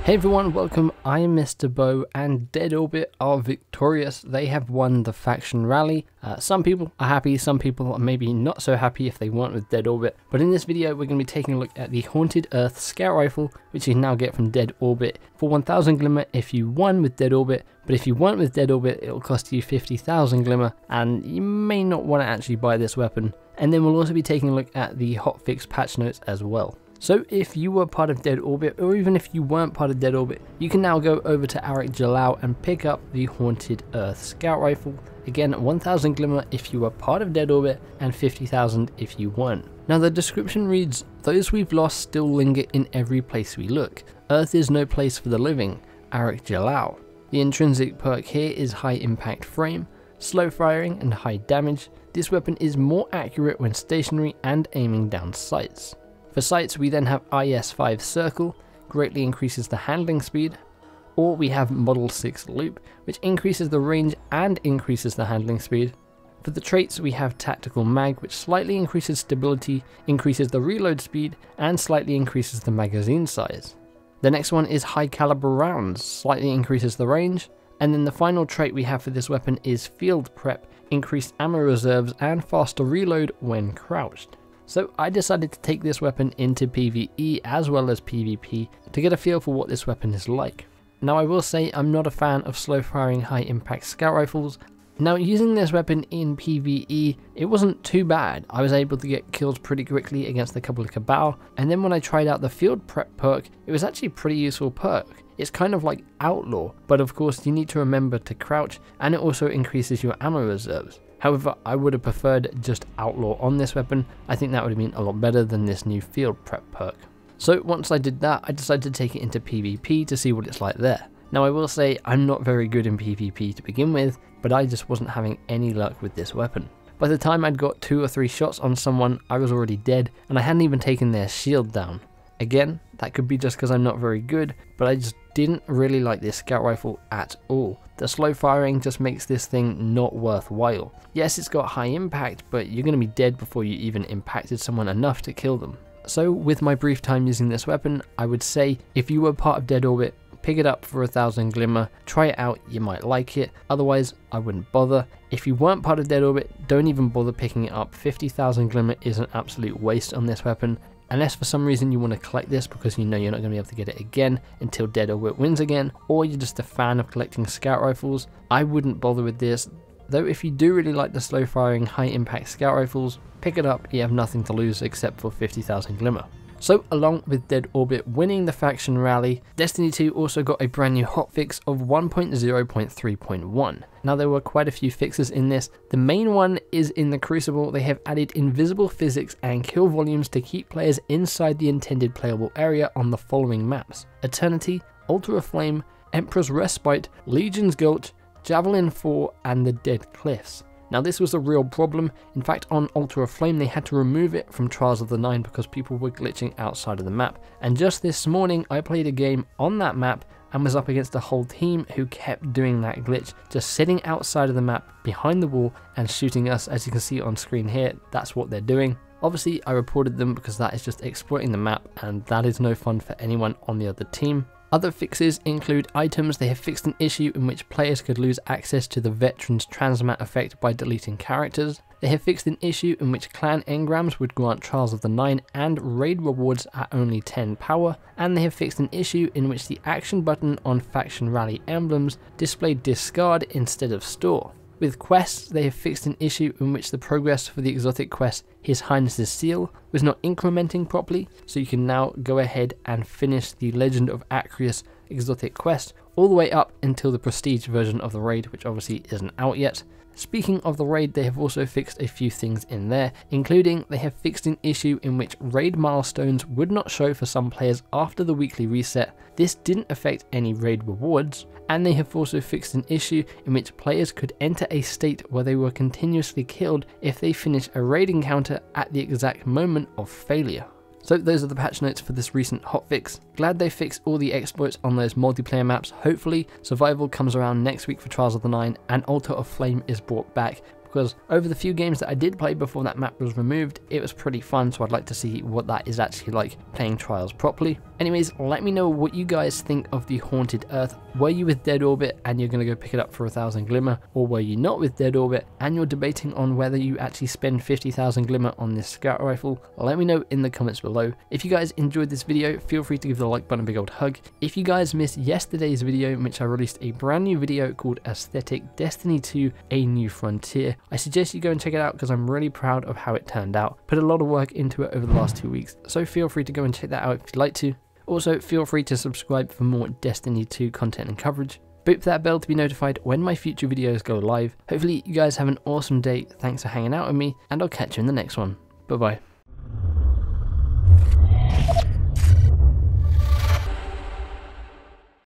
Hey everyone, welcome. I am MisterBo, and Dead Orbit are victorious. They have won the faction rally. Some people are happy, some people are maybe not so happy if they weren't with Dead Orbit. But in this video, we're going to be taking a look at the Haunted Earth Scout Rifle, which you can now get from Dead Orbit for 1000 Glimmer if you won with Dead Orbit. But if you weren't with Dead Orbit, it'll cost you 50,000 Glimmer, and you may not want to actually buy this weapon. And then we'll also be taking a look at the Hotfix patch notes as well. So if you were part of Dead Orbit, or even if you weren't part of Dead Orbit, you can now go over to Arik Jalal and pick up the Haunted Earth Scout Rifle. Again, 1000 Glimmer if you were part of Dead Orbit, and 50,000 if you weren't. Now the description reads, "Those we've lost still linger in every place we look. Earth is no place for the living. Arik Jalal." The intrinsic perk here is High Impact Frame, slow firing and high damage. This weapon is more accurate when stationary and aiming down sights. For sights, we then have IS-5 Circle, greatly increases the handling speed, or we have Model 6 Loop, which increases the range and increases the handling speed. For the traits, we have Tactical Mag, which slightly increases stability, increases the reload speed, and slightly increases the magazine size. The next one is High Caliber Rounds, slightly increases the range, and then the final trait we have for this weapon is Field Prep, increased ammo reserves and faster reload when crouched. So I decided to take this weapon into PvE as well as PvP to get a feel for what this weapon is like. Now I will say I'm not a fan of slow firing high impact scout rifles. Now using this weapon in PvE, it wasn't too bad. I was able to get kills pretty quickly against a couple of Cabal, and then when I tried out the Field Prep perk, it was actually a pretty useful perk. It's kind of like Outlaw, but of course you need to remember to crouch, and it also increases your ammo reserves. However, I would have preferred just Outlaw on this weapon. I think that would have been a lot better than this new Field Prep perk. So once I did that, I decided to take it into PvP to see what it's like there. Now I will say I'm not very good in PvP to begin with, but I just wasn't having any luck with this weapon. By the time I'd got 2 or 3 shots on someone, I was already dead, and I hadn't even taken their shield down. Again, that could be just because I'm not very good, but I just didn't really like this scout rifle at all. The slow firing just makes this thing not worthwhile. Yes, it's got high impact, but you're going to be dead before you even impacted someone enough to kill them. So with my brief time using this weapon, I would say if you were part of Dead Orbit, pick it up for 1000 Glimmer, try it out, you might like it, otherwise I wouldn't bother. If you weren't part of Dead Orbit, don't even bother picking it up. 50,000 Glimmer is an absolute waste on this weapon. Unless for some reason you want to collect this because you know you're not going to be able to get it again until Dead Orbit wins again, or you're just a fan of collecting scout rifles, I wouldn't bother with this. Though if you do really like the slow firing high impact scout rifles, pick it up, you have nothing to lose except for 50,000 Glimmer. So along with Dead Orbit winning the faction rally, Destiny 2 also got a brand new hotfix of 1.0.3.1. Now there were quite a few fixes in this. The main one is in the Crucible. They have added invisible physics and kill volumes to keep players inside the intended playable area on the following maps: Eternity, Ultra Flame, Emperor's Respite, Legion's Gulch, Javelin 4 and the Dead Cliffs. Now this was a real problem. In fact, on Ultra Flame they had to remove it from Trials of the Nine because people were glitching outside of the map. And just this morning I played a game on that map and was up against a whole team who kept doing that glitch, just sitting outside of the map behind the wall and shooting us. As you can see on screen here, that's what they're doing. Obviously I reported them because that is just exploiting the map, and that is no fun for anyone on the other team. Other fixes include items. They have fixed an issue in which players could lose access to the Veteran's Transmat effect by deleting characters. They have fixed an issue in which clan engrams would grant Trials of the Nine and raid rewards at only 10 power, and they have fixed an issue in which the action button on faction rally emblems displayed discard instead of store. With quests, they have fixed an issue in which the progress for the exotic quest His Highness's Seal was not incrementing properly, so you can now go ahead and finish the Legend of Acrius exotic quest all the way up until the prestige version of the raid, which obviously isn't out yet. Speaking of the raid, they have also fixed a few things in there, including they have fixed an issue in which raid milestones would not show for some players after the weekly reset. This didn't affect any raid rewards, and they have also fixed an issue in which players could enter a state where they were continuously killed if they finish a raid encounter at the exact moment of failure. So those are the patch notes for this recent hotfix. Glad they fixed all the exploits on those multiplayer maps. Hopefully Survival comes around next week for Trials of the Nine and Altar of Flame is brought back, because over the few games that I did play before that map was removed, it was pretty fun, so I'd like to see what that is actually like playing Trials properly. Anyways, let me know what you guys think of the Haunted Earth. Were you with Dead Orbit and you're going to go pick it up for 1,000 Glimmer, or were you not with Dead Orbit and you're debating on whether you actually spend 50,000 Glimmer on this scout rifle? Let me know in the comments below. If you guys enjoyed this video, feel free to give the like button a big old hug. If you guys missed yesterday's video in which I released a brand new video called Aesthetic Destiny 2 A New Frontier, I suggest you go and check it out because I'm really proud of how it turned out. Put a lot of work into it over the last 2 weeks, so feel free to go and check that out if you'd like to. Also, feel free to subscribe for more Destiny 2 content and coverage. Boop that bell to be notified when my future videos go live. Hopefully you guys have an awesome day, thanks for hanging out with me, and I'll catch you in the next one. Bye bye.